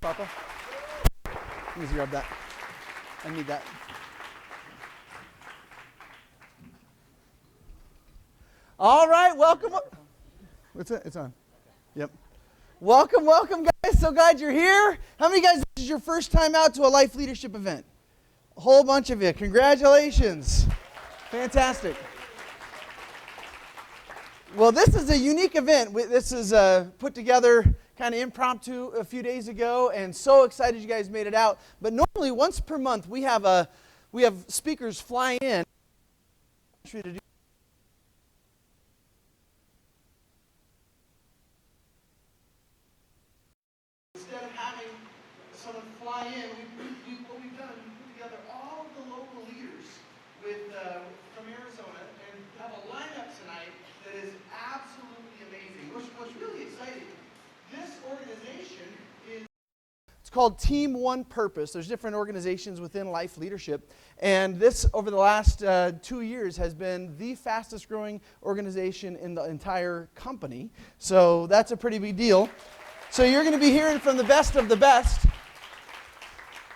Papa? Please grab that. I need that. All right, welcome. What's it? It's on. Yep. Welcome, guys. So glad you're here. How many guys, this is your first time out to a life leadership event? A whole bunch of you. Congratulations. Fantastic. Well, this is a unique event. This is put together kind of impromptu a few days ago, and so excited you guys made it out. But normally, once per month, we have speakers fly in to do. Instead of having someone fly in, what we've done, we put together all of the local leaders from Arizona and have a lineup tonight that is absolutely amazing. What's really exciting, this organization it's called Team One Purpose. There's different organizations within life leadership, and this, over the last 2 years, has been the fastest growing organization in the entire company. So that's a pretty big deal. So you're going to be hearing from the best of the best.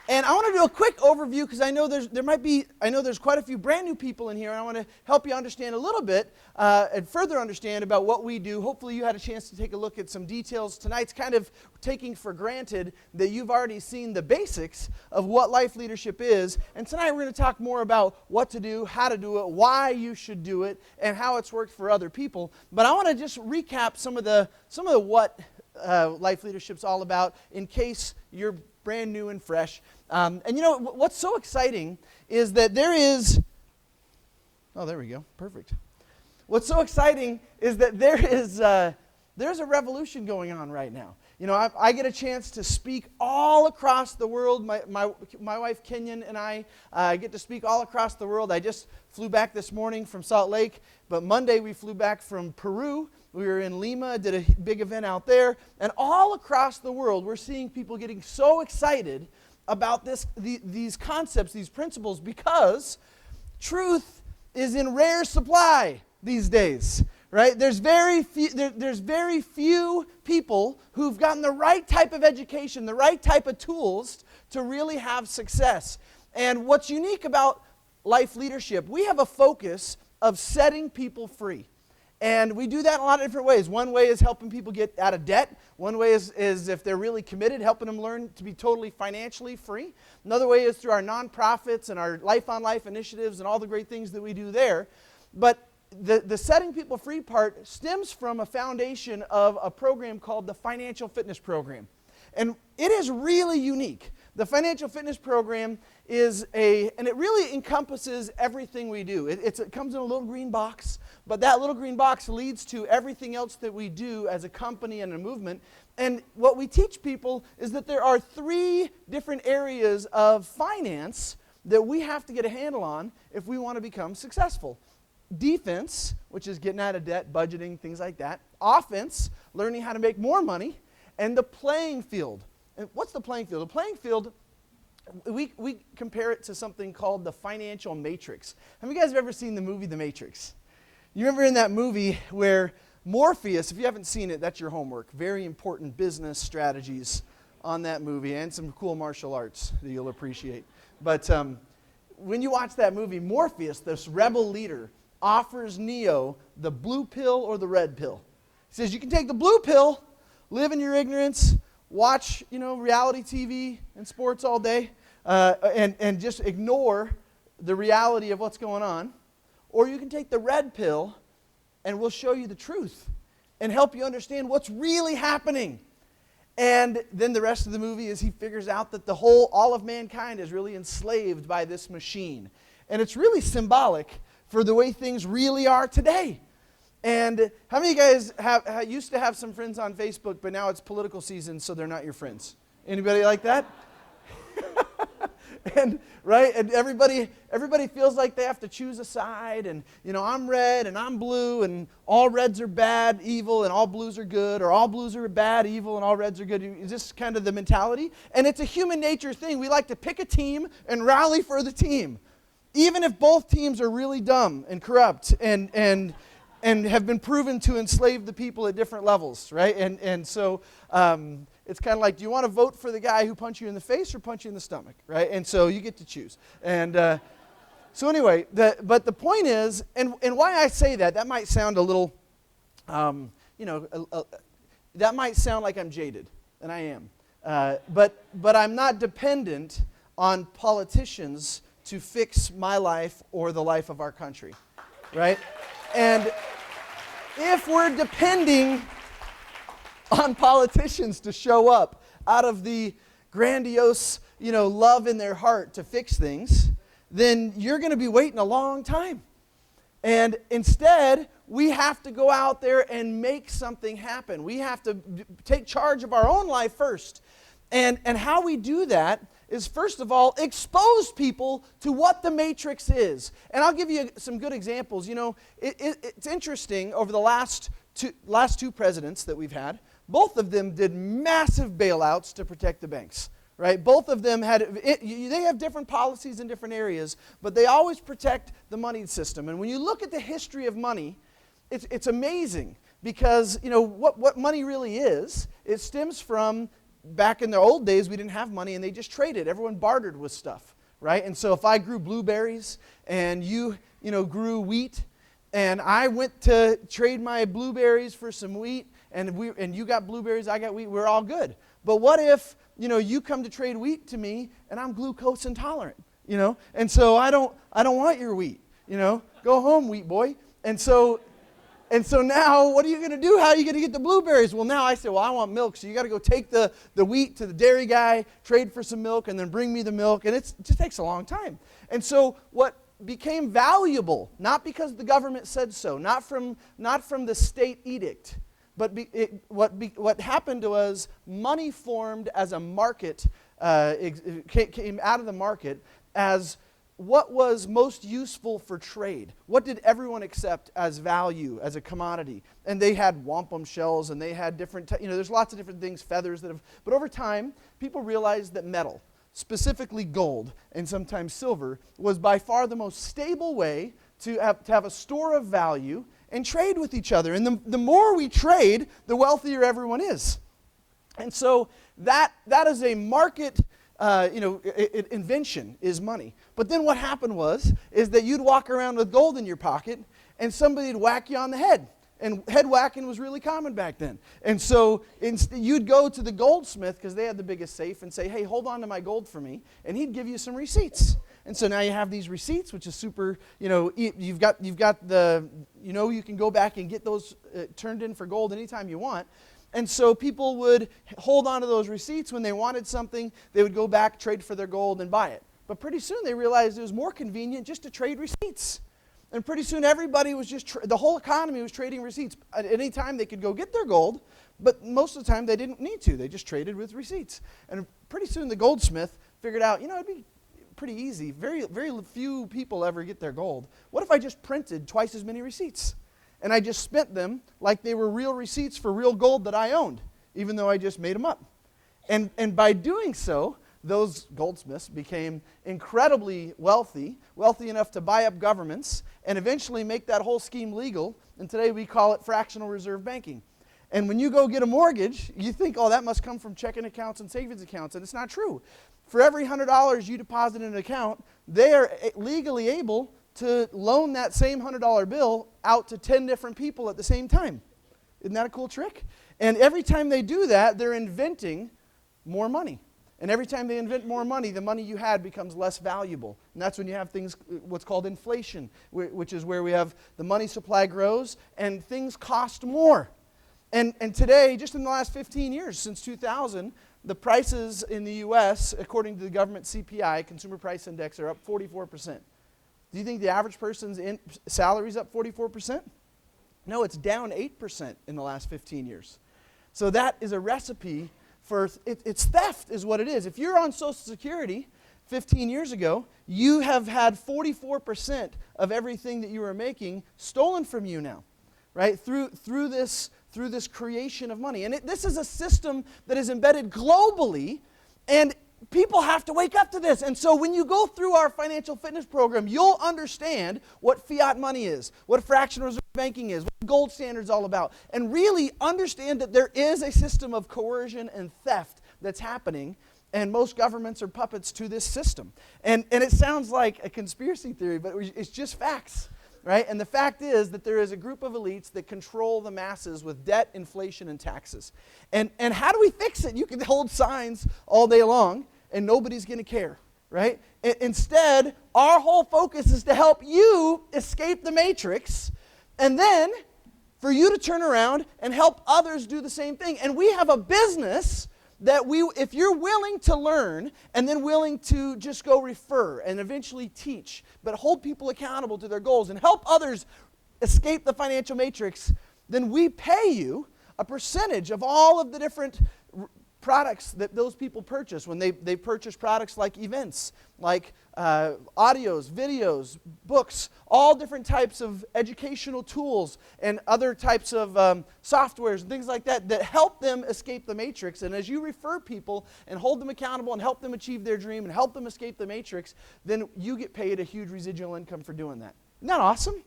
And I want to do a quick overview because I know there's quite a few brand new people in here, and I want to help you understand a little bit and further understand about what we do. Hopefully you had a chance to take a look at some details. Tonight's kind of taking for granted that you've already seen the basics of what life leadership is. And tonight we're going to talk more about what to do, how to do it, why you should do it, and how it's worked for other people. But I want to just recap some of the what life leadership's all about in case you're brand new and fresh. And you know, what's so exciting is that there we go, perfect. What's so exciting is that there's a revolution going on right now. You know, I get a chance to speak all across the world. My wife Kenyon and I get to speak all across the world. I just flew back this morning from Salt Lake, but Monday we flew back from Peru. We were in Lima, did a big event out there, and all across the world we're seeing people getting so excited about these concepts, these principles, because truth is in rare supply these days, right? There's very few people who've gotten the right type of education, the right type of tools to really have success. And what's unique about life leadership, we have a focus of setting people free. And we do that in a lot of different ways. One way is helping people get out of debt. One way is if they're really committed, helping them learn to be totally financially free. Another way is through our nonprofits and our Life on Life initiatives and all the great things that we do there. But the setting people free part stems from a foundation of a program called the Financial Fitness Program. And it is really unique. The Financial Fitness Program and it really encompasses everything we do. It comes in a little green box, but that little green box leads to everything else that we do as a company and a movement. And what we teach people is that there are 3 different areas of finance that we have to get a handle on if we want to become successful. Defense, which is getting out of debt, budgeting, things like that. Offense, learning how to make more money. And the playing field. And what's the playing field? The playing field, we compare it to something called the financial matrix. Have you guys ever seen the movie The Matrix? You remember in that movie where Morpheus, if you haven't seen it, that's your homework. Very important business strategies on that movie and some cool martial arts that you'll appreciate. But when you watch that movie, Morpheus, this rebel leader, offers Neo the blue pill or the red pill. He says, you can take the blue pill, live in your ignorance, watch, reality TV and sports all day, and just ignore the reality of what's going on. Or you can take the red pill, and we'll show you the truth and help you understand what's really happening. And then the rest of the movie is he figures out that all of mankind is really enslaved by this machine. And it's really symbolic for the way things really are today. And how many of you guys used to have some friends on Facebook, but now it's political season, so they're not your friends? Anybody like that? And everybody feels like they have to choose a side, and I'm red and I'm blue, and all reds are bad, evil, and all blues are good, or all blues are bad, evil, and all reds are good. Is this kind of the mentality? And it's a human nature thing. We like to pick a team and rally for the team, even if both teams are really dumb and corrupt and have been proven to enslave the people at different levels, right? And so it's kind of like, do you want to vote for the guy who punched you in the face or punch you in the stomach, right? And so you get to choose. And so anyway, but the point is, and why I say that might sound a little, that might sound like I'm jaded, and I am. But I'm not dependent on politicians to fix my life or the life of our country, right? And if we're depending on politicians to show up out of the grandiose, love in their heart to fix things, then you're going to be waiting a long time. And instead, we have to go out there and make something happen. We have to take charge of our own life first. And how we do that is, first of all, expose people to what the matrix is. And I'll give you some good examples. It's interesting, over the last two presidents that we've had, both of them did massive bailouts to protect the banks. Right? Both of them they have different policies in different areas, but they always protect the money system. And when you look at the history of money, it's amazing, because what money really is, it stems from, back in the old days, we didn't have money and they just traded. Everyone bartered with stuff, right? And so if I grew blueberries and you grew wheat, and I went to trade my blueberries for some wheat, and you got blueberries, I got wheat, we're all good. But what if you come to trade wheat to me, and I'm glucose intolerant, and so I don't want your wheat, go home, wheat boy. And so now, what are you going to do? How are you going to get the blueberries? Well, now I say, I want milk, so you got to go take the wheat to the dairy guy, trade for some milk, and then bring me the milk, and it just takes a long time. And so what became valuable, not because the government said so, not from the state edict, but what happened was, money formed as a market, came out of the market as what was most useful for trade. What did everyone accept as value, as a commodity? And they had wampum shells, and they had different, there's lots of different things, feathers but over time, people realized that metal, specifically gold and sometimes silver, was by far the most stable way to have a store of value and trade with each other. And the more we trade, the wealthier everyone is. And so that is a market invention, is money. But then what happened is that you'd walk around with gold in your pocket, and somebody'd whack you on the head. And head whacking was really common back then. And so you'd go to the goldsmith, because they had the biggest safe, and say, hey, hold on to my gold for me. And he'd give you some receipts. And so now you have these receipts, which is super, you've got the, you can go back and get those turned in for gold anytime you want. And so people would hold on to those receipts. When they wanted something, they would go back, trade for their gold, and buy it. But pretty soon they realized it was more convenient just to trade receipts. And pretty soon everybody was the whole economy was trading receipts. At any time they could go get their gold, but most of the time they didn't need to. They just traded with receipts. And pretty soon the goldsmith figured out, it'd be pretty easy. Very, very few people ever get their gold. What if I just printed twice as many receipts? And I just spent them like they were real receipts for real gold that I owned, even though I just made them up. And by doing so, those goldsmiths became incredibly wealthy enough to buy up governments and eventually make that whole scheme legal. And today we call it fractional reserve banking. And when you go get a mortgage, you think, that must come from checking accounts and savings accounts. And it's not true. For every $100 you deposit in an account, they are legally able to loan that same $100 bill out to 10 different people at the same time. Isn't that a cool trick? And every time they do that, they're inventing more money. And every time they invent more money, the money you had becomes less valuable. And that's when you have things, what's called inflation, which is where we have the money supply grows and things cost more. And today, just in the last 15 years, since 2000, the prices in the U.S., according to the government CPI, Consumer Price Index, are up 44%. Do you think the average person's salary is up 44%? No, it's down 8% in the last 15 years. So that is a recipe for, it's theft is what it is. If you're on Social Security 15 years ago, you have had 44% of everything that you were making stolen from you now, right? Through this creation of money. And this is a system that is embedded globally, and people have to wake up to this. And so when you go through our financial fitness program, you'll understand what fiat money is, what fractional reserve banking is, what gold standard is all about, and really understand that there is a system of coercion and theft that's happening, and most governments are puppets to this system. And it sounds like a conspiracy theory, but it's just facts, right? And the fact is that there is a group of elites that control the masses with debt, inflation, and taxes. And how do we fix it? You can hold signs all day long, and nobody's going to care, right? Instead, our whole focus is to help you escape the matrix, and then for you to turn around and help others do the same thing. And we have a business that if you're willing to learn and then willing to just go refer and eventually teach, but hold people accountable to their goals and help others escape the financial matrix, then we pay you a percentage of all of the different products that those people purchase when they purchase products like events, like audios, videos, books, all different types of educational tools and other types of softwares and things like that that help them escape the matrix. And as you refer people and hold them accountable and help them achieve their dream and help them escape the matrix, then you get paid a huge residual income for doing that. Isn't that awesome?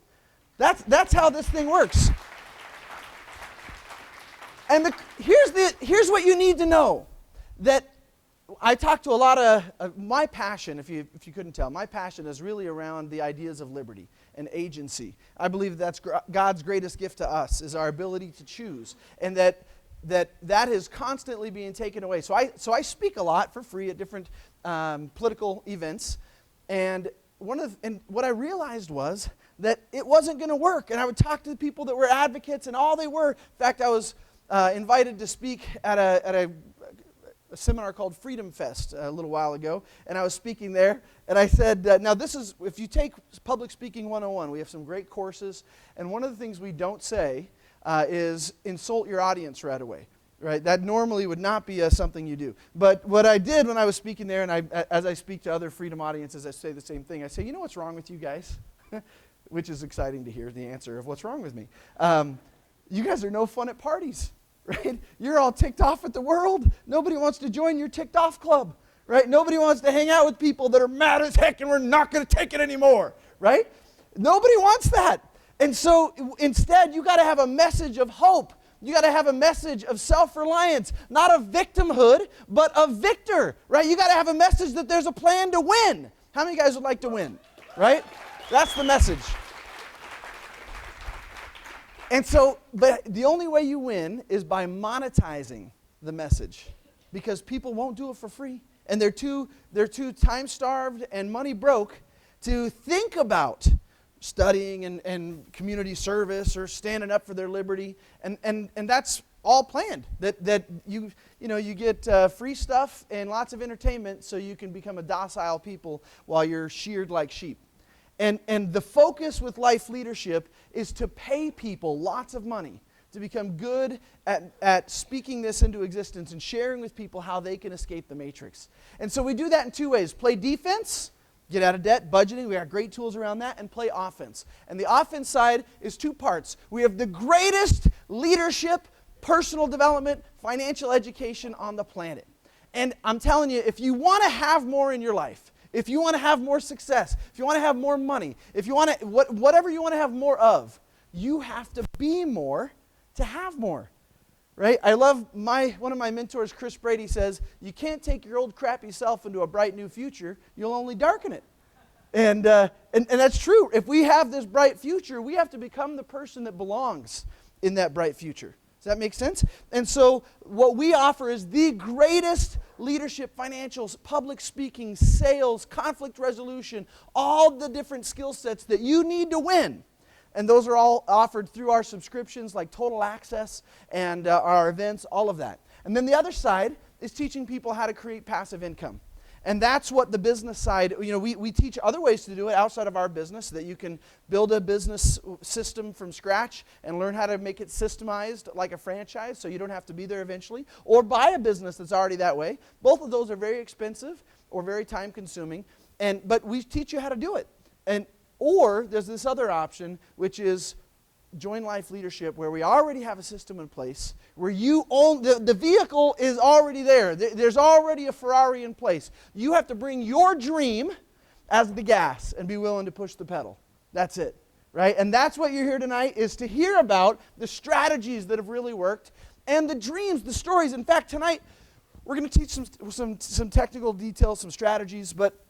That's how this thing works. And here's what you need to know. That I talk to a lot of my passion, if you couldn't tell, my passion is really around the ideas of liberty and agency. I believe that's God's greatest gift to us, is our ability to choose. And that is constantly being taken away. So I speak a lot for free at different political events. And what I realized was that it wasn't going to work. And I would talk to the people that were advocates, and all they were. In fact, I was invited to speak at a seminar called Freedom Fest a little while ago, and I was speaking there, and I said, now this is, if you take Public Speaking 101, we have some great courses, and one of the things we don't say is insult your audience right away, right? That normally would not be something you do. But what I did when I was speaking there, and as I speak to other Freedom audiences, I say the same thing. I say, you know what's wrong with you guys? Which is exciting to hear the answer of what's wrong with me. You guys are no fun at parties, right? You're all ticked off at the world. Nobody wants to join your ticked off club, right? Nobody wants to hang out with people that are mad as heck and we're not going to take it anymore, right? Nobody wants that. And so instead, you got to have a message of hope. You got to have a message of self-reliance, not of victimhood, but of victor, right? You got to have a message that there's a plan to win. How many guys would like to win, right? That's the message. And so, but the only way you win is by monetizing the message, because people won't do it for free, and they're too time-starved and money-broke to think about studying and community service or standing up for their liberty, and that's all planned. That you get free stuff and lots of entertainment so you can become a docile people while you're sheared like sheep. And the focus with life leadership is to pay people lots of money to become good at speaking this into existence and sharing with people how they can escape the matrix. And so we do that in two ways. Play defense, get out of debt, budgeting. We got great tools around that. And play offense. And the offense side is two parts. We have the greatest leadership, personal development, financial education on the planet. And I'm telling you, if you want to have more in your life, if you want to have more success, if you want to have more money, if you want to, whatever you want to have more of, you have to be more to have more, right? I love one of my mentors, Chris Brady, says, you can't take your old crappy self into a bright new future, you'll only darken it. And that's true. If we have this bright future, we have to become the person that belongs in that bright future. Does that make sense? And so what we offer is the greatest leadership, financials, public speaking, sales, conflict resolution, all the different skill sets that you need to win. And those are all offered through our subscriptions like Total Access and our events, all of that. And then the other side is teaching people how to create passive income. And that's what the business side, we teach other ways to do it outside of our business, so that you can build a business system from scratch and learn how to make it systemized like a franchise so you don't have to be there eventually, or buy a business that's already that way. Both of those are very expensive or very time consuming, but we teach you how to do it. Or there's this other option, which is join Life Leadership, where we already have a system in place, where you own, the vehicle is already there. There's already a Ferrari in place. You have to bring your dream as the gas and be willing to push the pedal. That's it, right? And that's what you're here tonight, is to hear about the strategies that have really worked and the dreams, the stories. In fact, tonight we're going to teach some technical details, some strategies, but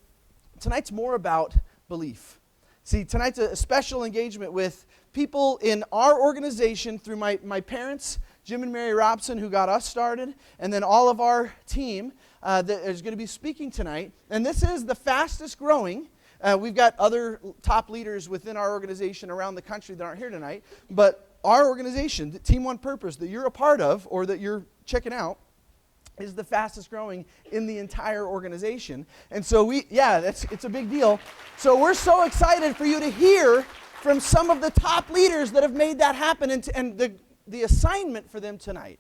tonight's more about belief. See, tonight's a special engagement with people in our organization through my parents, Jim and Mary Robson, who got us started, and then all of our team that is going to be speaking tonight. And this is the fastest growing. We've got other top leaders within our organization around the country that aren't here tonight, but our organization, Team One Purpose, that you're a part of or that you're checking out, is the fastest growing in the entire organization. And so it's a big deal. So we're so excited for you to hear from some of the top leaders that have made that happen. And the assignment for them tonight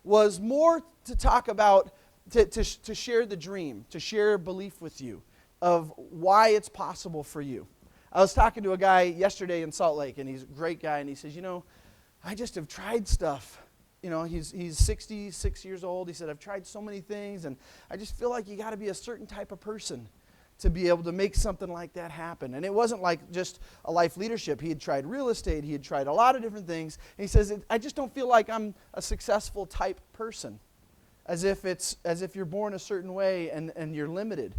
was more to talk about, to share the dream, to share belief with you of why it's possible for you. I was talking to a guy yesterday in Salt Lake, and he's a great guy, and he says, I just have tried stuff. He's 66 years old. He said, I've tried so many things, and I just feel like you got to be a certain type of person to be able to make something like that happen. And it wasn't like just a life leadership. He had tried real estate. He had tried a lot of different things. And he says, I just don't feel like I'm a successful type person, as if you're born a certain way and you're limited.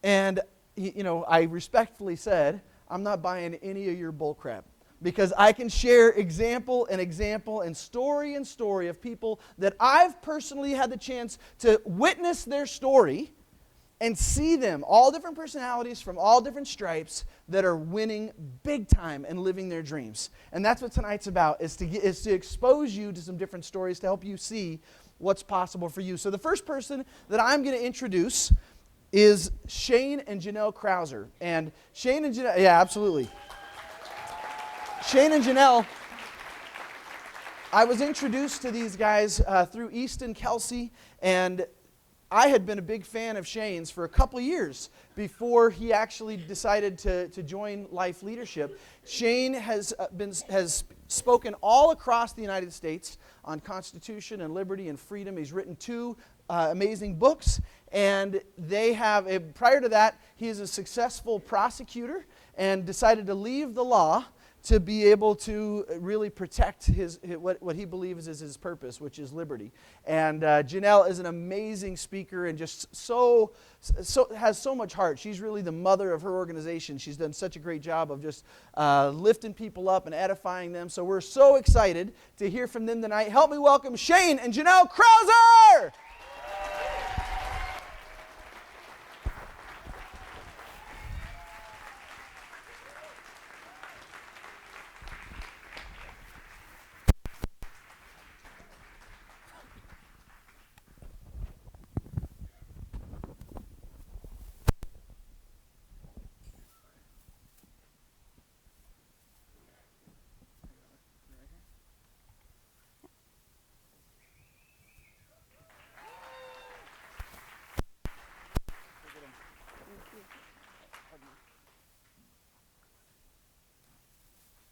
And I respectfully said, I'm not buying any of your bull crap. Because I can share example and story of people that I've personally had the chance to witness their story and see them, all different personalities from all different stripes, that are winning big time and living their dreams. And that's what tonight's about, is to expose you to some different stories to help you see what's possible for you. So the first person that I'm going to introduce is Shane and Janelle Krauser. And Shane and Janelle, yeah, absolutely. Shane and Janelle, I was introduced to these guys through Easton Kelsey, and I had been a big fan of Shane's for a couple years before he actually decided to join Life Leadership. Shane has spoken all across the United States on Constitution and liberty and freedom. He's written 2 amazing books, and prior to that, he is a successful prosecutor and decided to leave the law to be able to really protect what he believes is his purpose, which is liberty. And Janelle is an amazing speaker and just has so much heart. She's really the mother of her organization. She's done such a great job of just lifting people up and edifying them. So we're so excited to hear from them tonight. Help me welcome Shane and Janelle Krauser!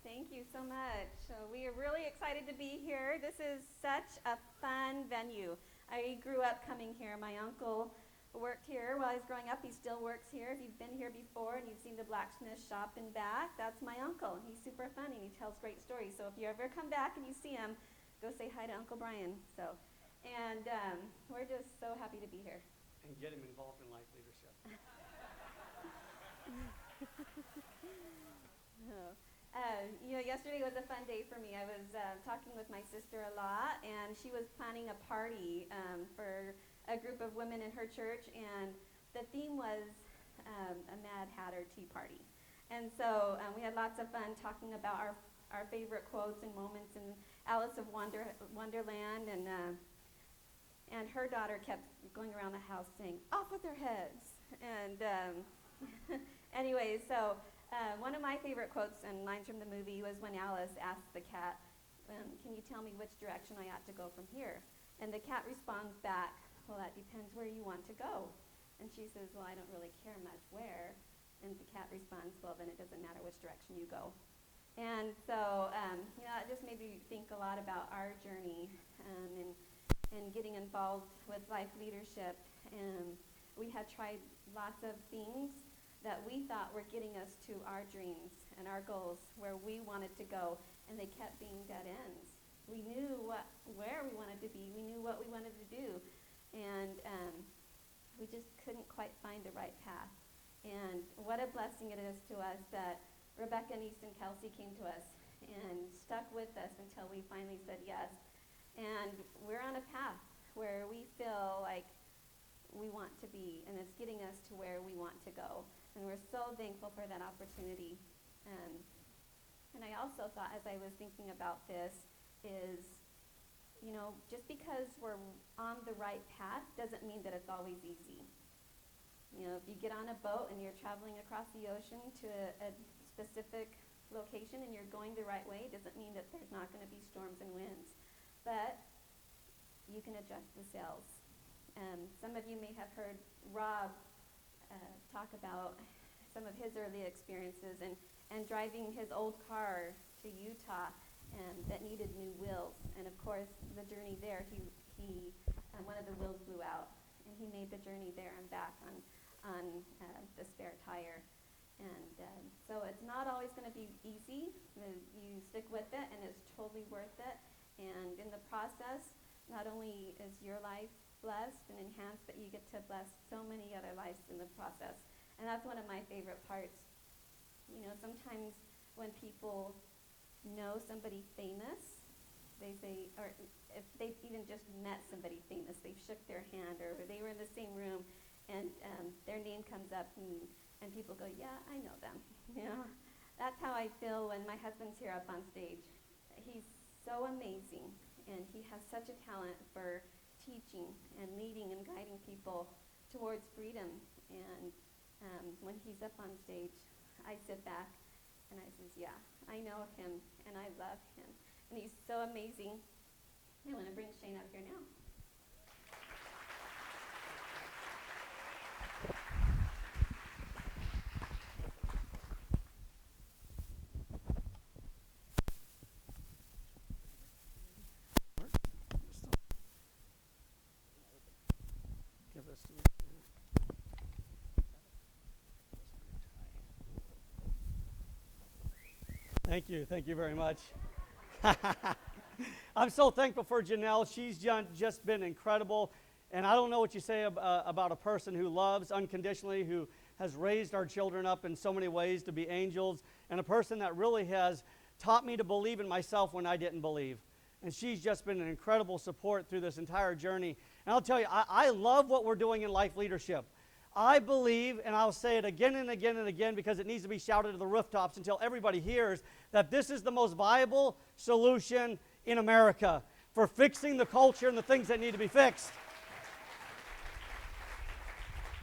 Thank you so much. So we are really excited to be here. This is such a fun venue. I grew up coming here. My uncle worked here while I was growing up. He still works here. If you've been here before and you've seen the blacksmith shop in back, that's my uncle. He's super funny and he tells great stories. So if you ever come back and you see him, go say hi to Uncle Brian. And we're just so happy to be here. And get him involved in life leadership. Yesterday was a fun day for me. I was talking with my sister a lot, and she was planning a party for a group of women in her church, and the theme was a Mad Hatter Tea Party. And so we had lots of fun talking about our favorite quotes and moments in Alice of Wonderland, and her daughter kept going around the house saying, "Off with their heads." And anyway, so one of my favorite quotes and lines from the movie was when Alice asked the cat, "Can you tell me which direction I ought to go from here?" And the cat responds back, "Well, that depends where you want to go." And she says, "Well, I don't really care much where." And the cat responds, "Well, then it doesn't matter which direction you go." And so, it just made me think a lot about our journey and getting involved with life leadership. And we had tried lots of things that we thought were getting us to our dreams and our goals, where we wanted to go, and they kept being dead ends. We knew where we wanted to be. We knew what we wanted to do, and we just couldn't quite find the right path. And what a blessing it is to us that Rebecca, Niece, and Kelsey came to us and stuck with us until we finally said yes. And we're on a path where we feel like we want to be, and it's getting us to where we want to go. And we're so thankful for that opportunity. And I also thought, as I was thinking about this, is, just because we're on the right path doesn't mean that it's always easy. If you get on a boat and you're traveling across the ocean to a specific location and you're going the right way, it doesn't mean that there's not going to be storms and winds. But you can adjust the sails. Some of you may have heard Rob talk about some of his early experiences and driving his old car to Utah that needed new wheels. And of course, the journey there, he one of the wheels blew out, and he made the journey there and back on the spare tire. And so it's not always going to be easy. You stick with it, and it's totally worth it. And in the process, not only is your life blessed and enhanced, but you get to bless so many other lives in the process. And that's one of my favorite parts. Sometimes when people know somebody famous, they say, or if they've even just met somebody famous, they've shook their hand, or they were in the same room, and their name comes up, and people go, yeah, I know them. That's how I feel when my husband's here up on stage. He's so amazing, and he has such a talent for teaching and leading and guiding people towards freedom. And when he's up on stage, I sit back and I says, yeah, I know him and I love him. And he's so amazing. I want to bring Shane up here now. Thank you very much. I'm so thankful for Janelle. She's just been incredible. And I don't know what you say about a person who loves unconditionally, who has raised our children up in so many ways to be angels, and a person that really has taught me to believe in myself when I didn't believe. And she's just been an incredible support through this entire journey. And I'll tell you, I love what we're doing in life leadership. I believe, and I'll say it again and again and again because it needs to be shouted to the rooftops until everybody hears, that this is the most viable solution in America for fixing the culture and the things that need to be fixed.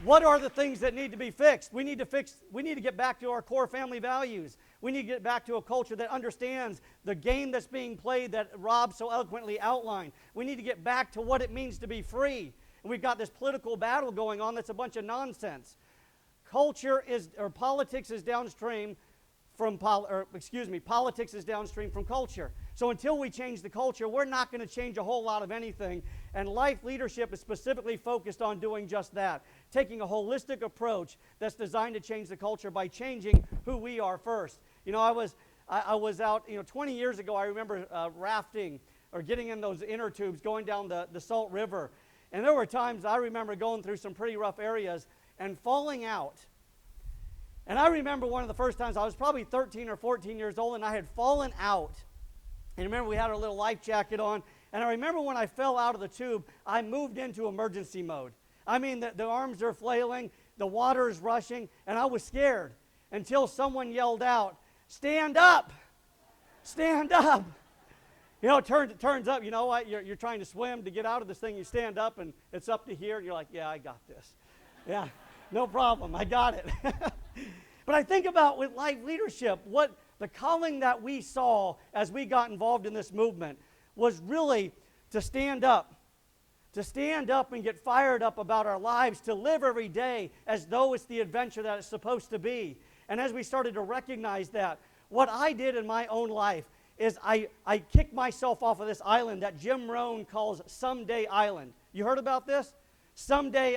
What are the things that need to be fixed? We need to get back to our core family values. We need to get back to a culture that understands the game that's being played that Rob so eloquently outlined. We need to get back to what it means to be free. And we've got this political battle going on that's a bunch of nonsense. Politics is downstream from politics is downstream from culture. So until we change the culture, we're not going to change a whole lot of anything. And life leadership is specifically focused on doing just that, taking a holistic approach that's designed to change the culture by changing who we are first. I was out, 20 years ago, I remember rafting or getting in those inner tubes, going down the Salt River. And there were times I remember going through some pretty rough areas and falling out. And I remember one of the first times, I was probably 13 or 14 years old, and I had fallen out. And remember, we had our little life jacket on. And I remember when I fell out of the tube, I moved into emergency mode. I mean, the arms are flailing, the water is rushing, and I was scared until someone yelled out, "Stand up! Stand up!" It turns up, you know what? You're trying to swim to get out of this thing. You stand up, and it's up to here, and you're like, yeah, I got this. Yeah, no problem. I got it. But I think about with life leadership, what the calling that we saw as we got involved in this movement was really to stand up and get fired up about our lives, to live every day as though it's the adventure that it's supposed to be. And as we started to recognize that, what I did in my own life is I kicked myself off of this island that Jim Rohn calls Someday Island. You heard about this? Someday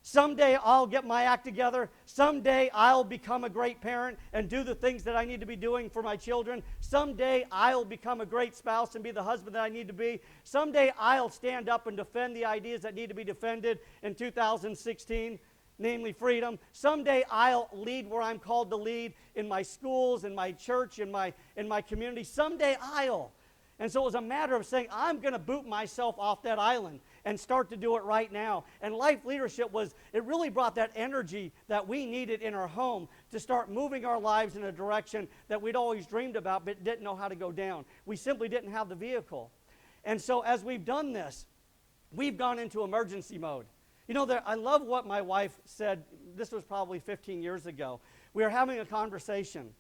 Someday I'll get my act together. Someday I'll become a great parent and do the things that I need to be doing for my children. Someday I'll become a great spouse and be the husband that I need to be. Someday I'll stand up and defend the ideas that need to be defended in 2016, namely freedom. Someday I'll lead where I'm called to lead in my schools, in my church, in my community. Someday I'll. And so it was a matter of saying, I'm going to boot myself off that island and start to do it right now. And life leadership it really brought that energy that we needed in our home to start moving our lives in a direction that we'd always dreamed about but didn't know how to go down. We simply didn't have the vehicle. And so as we've done this, we've gone into emergency mode. You know, I love what my wife said. This was probably 15 years ago. We were having a conversation,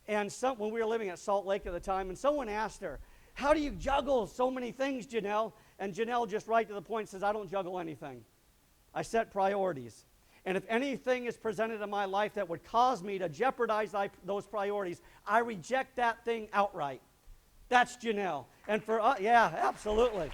and when we were living at Salt Lake at the time, and someone asked her, how do you juggle so many things, Janelle? And Janelle just right to the point says, I don't juggle anything. I set priorities. And if anything is presented in my life that would cause me to jeopardize those priorities, I reject that thing outright. That's Janelle. And for us, yeah, absolutely.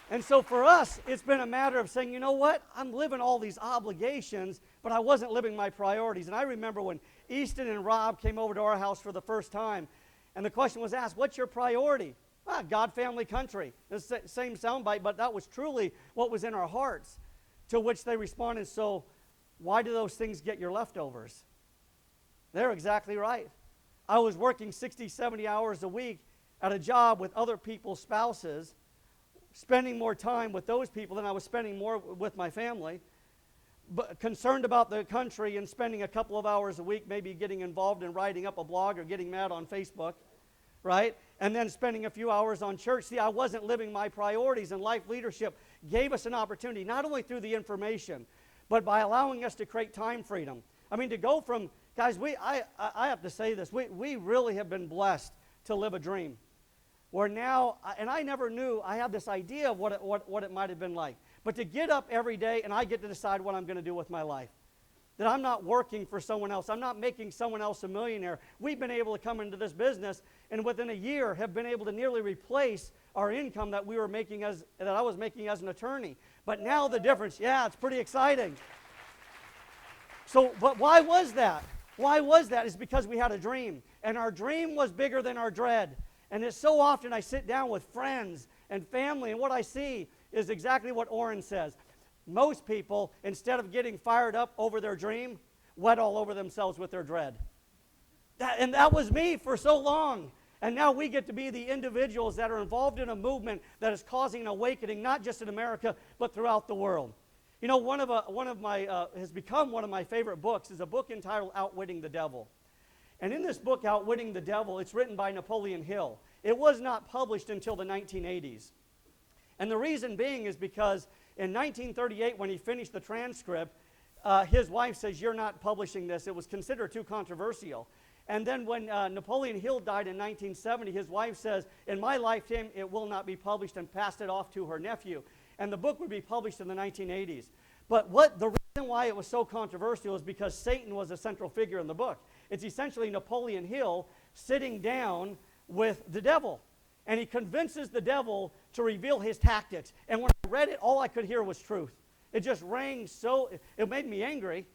And so for us, it's been a matter of saying, you know what? I'm living all these obligations, but I wasn't living my priorities. And I remember when Easton and Rob came over to our house for the first time, and the question was asked, what's your priority? God, family, country. The same soundbite, but that was truly what was in our hearts. To which they responded, so why do those things get your leftovers? They're exactly right. I was working 60, 70 hours a week at a job with other people's spouses, spending more time with those people than I was spending more with my family, but concerned about the country and spending a couple of hours a week maybe getting involved in writing up a blog or getting mad on Facebook, right? And then spending a few hours on church. See, I wasn't living my priorities, and life leadership gave us an opportunity, not only through the information, but by allowing us to create time freedom. I mean, to go from, guys, I have to say this, we really have been blessed to live a dream. Where now, and I never knew, I had this idea of what it might have been like. But to get up every day and I get to decide what I'm going to do with my life. That I'm not working for someone else. I'm not making someone else a millionaire. We've been able to come into this business and within a year have been able to nearly replace our income that I was making as an attorney. But now the difference, yeah, it's pretty exciting. So, but why was that? Why was that? It's because we had a dream. And our dream was bigger than our dread. And it's so often I sit down with friends and family, and what I see is exactly what Orrin says. Most people, instead of getting fired up over their dream, wet all over themselves with their dread. And that was me for so long. And now we get to be the individuals that are involved in a movement that is causing an awakening, not just in America, but throughout the world. You know, has become one of my favorite books is a book entitled Outwitting the Devil. And in this book, Outwitting the Devil, it's written by Napoleon Hill. It was not published until the 1980s. And the reason being is because in 1938, when he finished the transcript, his wife says, you're not publishing this. It was considered too controversial. And then when Napoleon Hill died in 1970, his wife says, in my lifetime, it will not be published, and passed it off to her nephew. And the book would be published in the 1980s. But the reason why it was so controversial is because Satan was a central figure in the book. It's essentially Napoleon Hill sitting down with the devil. And he convinces the devil to reveal his tactics. And when I read it, all I could hear was truth. It just rang so, it made me angry.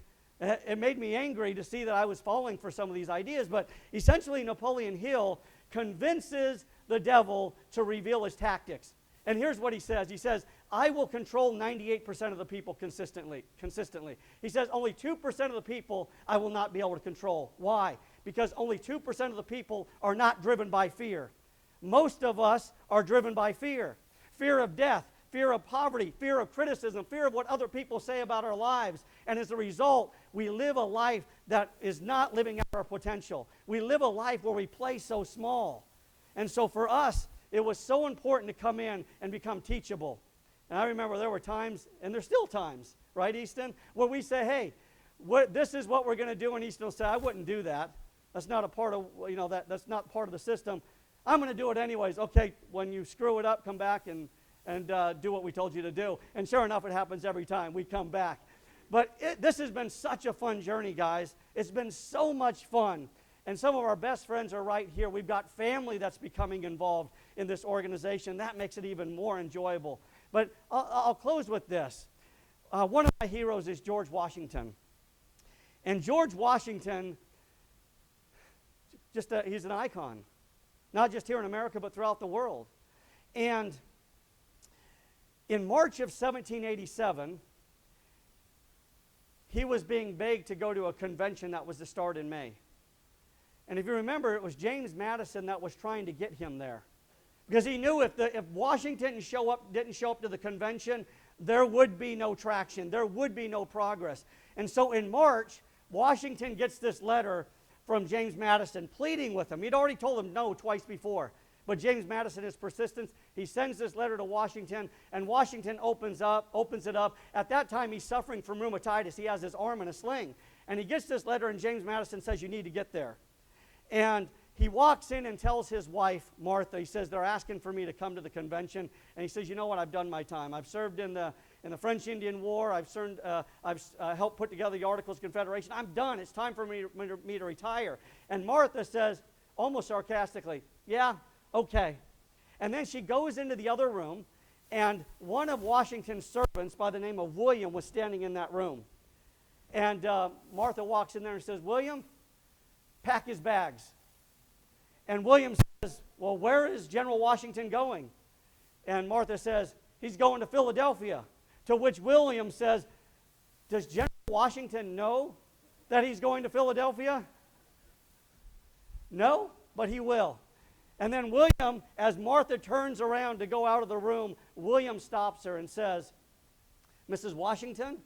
It made me angry to see that I was falling for some of these ideas. But essentially, Napoleon Hill convinces the devil to reveal his tactics. And here's what he says. He says, I will control 98% of the people consistently. He says, only 2% of the people I will not be able to control. Why? Because only 2% of the people are not driven by fear. Most of us are driven by fear. Fear of death, fear of poverty, fear of criticism, fear of what other people say about our lives. And as a result, we live a life that is not living out our potential. We live a life where we play so small. And so for us, it was so important to come in and become teachable. And I remember there were times, and there's still times, right, Easton, where we say, hey, this is what we're going to do, and Easton will say, I wouldn't do that. That's not a part of, that's not part of the system. I'm going to do it anyways. Okay, when you screw it up, come back and do what we told you to do. And sure enough, it happens every time. We come back. But this has been such a fun journey, guys. It's been so much fun. And some of our best friends are right here. We've got family that's becoming involved in this organization. That makes it even more enjoyable. But I'll close with this. One of my heroes is George Washington. And George Washington, he's an icon. Not just here in America, but throughout the world. And in March of 1787, he was being begged to go to a convention that was to start in May. And if you remember, it was James Madison that was trying to get him there. Because he knew if Washington didn't show up to the convention, there would be no traction. There would be no progress. And so in March, Washington gets this letter from James Madison pleading with him. He'd already told him no twice before. But James Madison is persistent. He sends this letter to Washington, and Washington opens it up. At that time, he's suffering from rheumatitis. He has his arm in a sling. And he gets this letter, and James Madison says, you need to get there. And he walks in and tells his wife, Martha, he says, they're asking for me to come to the convention. And he says, you know what, I've done my time. I've served in the French-Indian War. I've helped put together the Articles of Confederation. I'm done. It's time for me to retire. And Martha says, almost sarcastically, yeah, okay. And then she goes into the other room, and one of Washington's servants by the name of William was standing in that room. And Martha walks in there and says, William, pack his bags. And William says, well, where is General Washington going? And Martha says, he's going to Philadelphia. To which William says, does General Washington know that he's going to Philadelphia? No, but he will. And then William, as Martha turns around to go out of the room, William stops her and says, Mrs. Washington,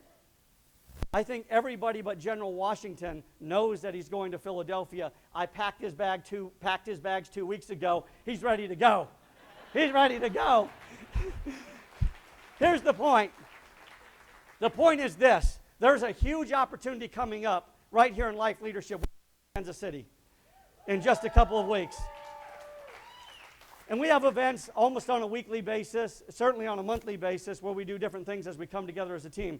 I think everybody but General Washington knows that he's going to Philadelphia. I packed his bags 2 weeks ago. He's ready to go. He's ready to go. Here's the point. The point is this. There's a huge opportunity coming up right here in Life Leadership in Kansas City in just a couple of weeks. And we have events almost on a weekly basis, certainly on a monthly basis, where we do different things as we come together as a team.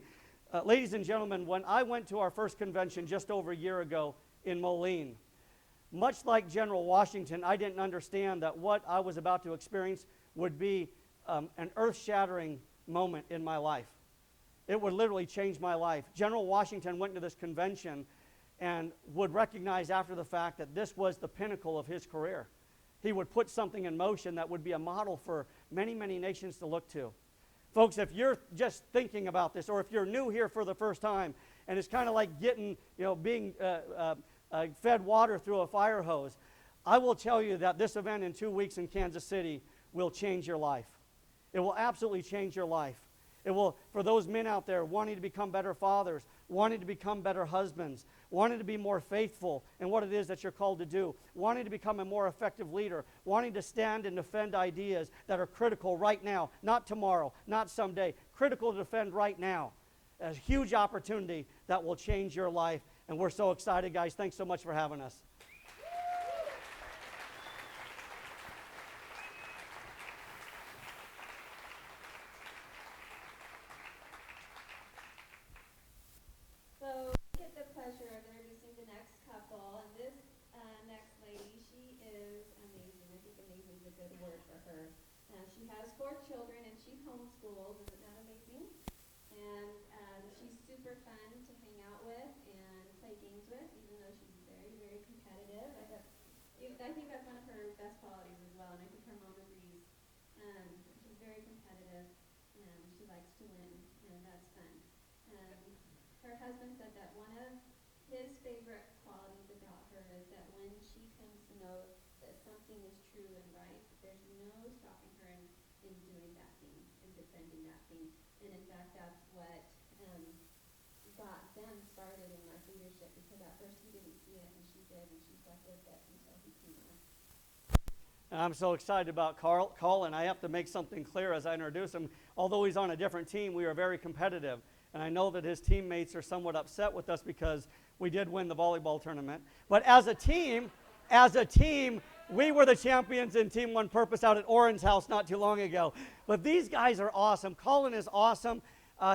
Ladies and gentlemen, when I went to our first convention just over a year ago in Moline, much like General Washington, I didn't understand that what I was about to experience would be an earth-shattering moment in my life. It would literally change my life. General Washington went to this convention and would recognize after the fact that this was the pinnacle of his career. He would put something in motion that would be a model for many, many nations to look to. Folks, if you're just thinking about this, or if you're new here for the first time, and it's kind of like being fed water through a fire hose, I will tell you that this event in 2 weeks in Kansas City will change your life. It will absolutely change your life. It will, for those men out there wanting to become better fathers, wanting to become better husbands, wanting to be more faithful in what it is that you're called to do, wanting to become a more effective leader, wanting to stand and defend ideas that are critical right now, not tomorrow, not someday, critical to defend right now. A huge opportunity that will change your life, and we're so excited, guys. Thanks so much for having us. She has 4 children and she homeschools. Isn't that amazing? And she's super fun to hang out with and play games with, even though she's very, very competitive. I think that's one of her best qualities as well, and I think her mom agrees. She's very competitive and she likes to win, and that's fun. Her husband said that one of his favorite qualities about her is that when she comes to know that something is true and right, there's no stopping her in doing that thing and defending that thing. And in fact, that's what got them started in life leadership, because at first he didn't see it and she did, and she stuck with it until he came on. I'm so excited about Colin. I have to make something clear as I introduce him. Although he's on a different team, we are very competitive. And I know that his teammates are somewhat upset with us because we did win the volleyball tournament. But as a team, we were the champions in Team One Purpose out at Oren's house not too long ago. But these guys are awesome. Colin is awesome.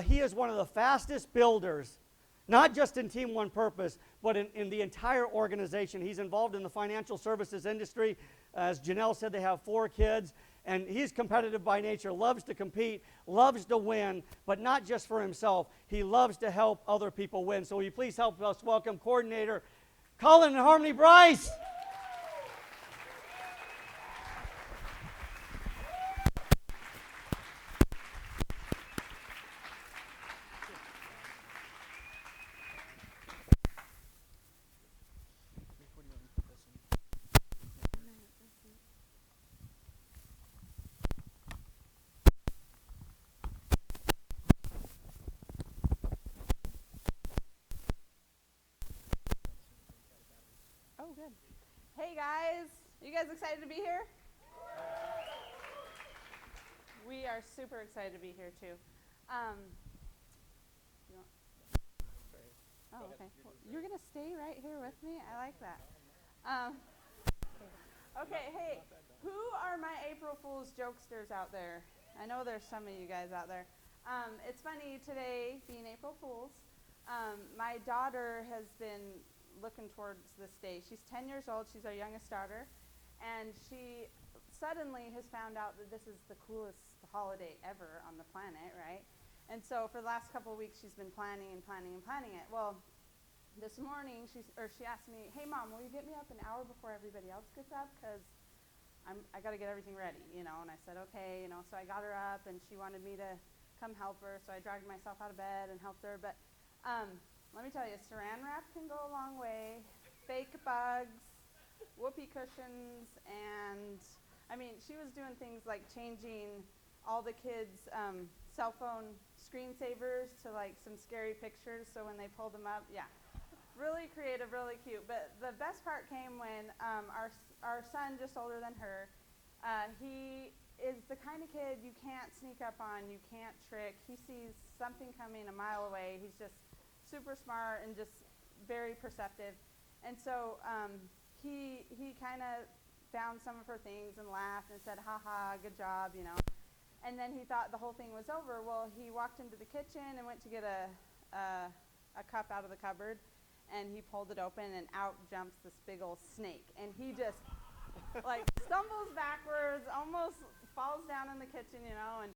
He is one of the fastest builders, not just in Team One Purpose, but in the entire organization. He's involved in the financial services industry. As Janelle said, they have 4 kids, and he's competitive by nature, loves to compete, loves to win, but not just for himself. He loves to help other people win. So will you please help us welcome coordinator Colin and Harmony Bryce. Oh, good. Hey guys, you guys excited to be here? We are super excited to be here too. You want- oh, okay. Well, you're gonna stay right here with me? I like that. Okay, hey, who are my April Fool's jokesters out there? I know there's some of you guys out there. It's funny today, being April Fool's. My daughter has been looking towards this day. She's 10 years old. She's our youngest daughter. And she suddenly has found out that this is the coolest holiday ever on the planet, right? And so for the last couple of weeks, she's been planning and planning and planning it. Well, this morning, she asked me, hey, Mom, will you get me up an hour before everybody else gets up? Because I got to get everything ready, you know. And I said, okay, you know. So I got her up, and she wanted me to come help her. So I dragged myself out of bed and helped her. But let me tell you, saran wrap can go a long way. Fake bugs, whoopee cushions, and I mean, she was doing things like changing all the kids' cell phone screensavers to like some scary pictures. So when they pulled them up, yeah, really creative, really cute. But the best part came when our son, just older than her, he is the kind of kid you can't sneak up on, you can't trick. He sees something coming a mile away. He's just super smart and just very perceptive. And so he kind of found some of her things and laughed and said, ha ha, good job, you know. And then he thought the whole thing was over. Well, he walked into the kitchen and went to get a cup out of the cupboard, and he pulled it open, and out jumps this big old snake. And he just like stumbles backwards, almost falls down in the kitchen, you know, and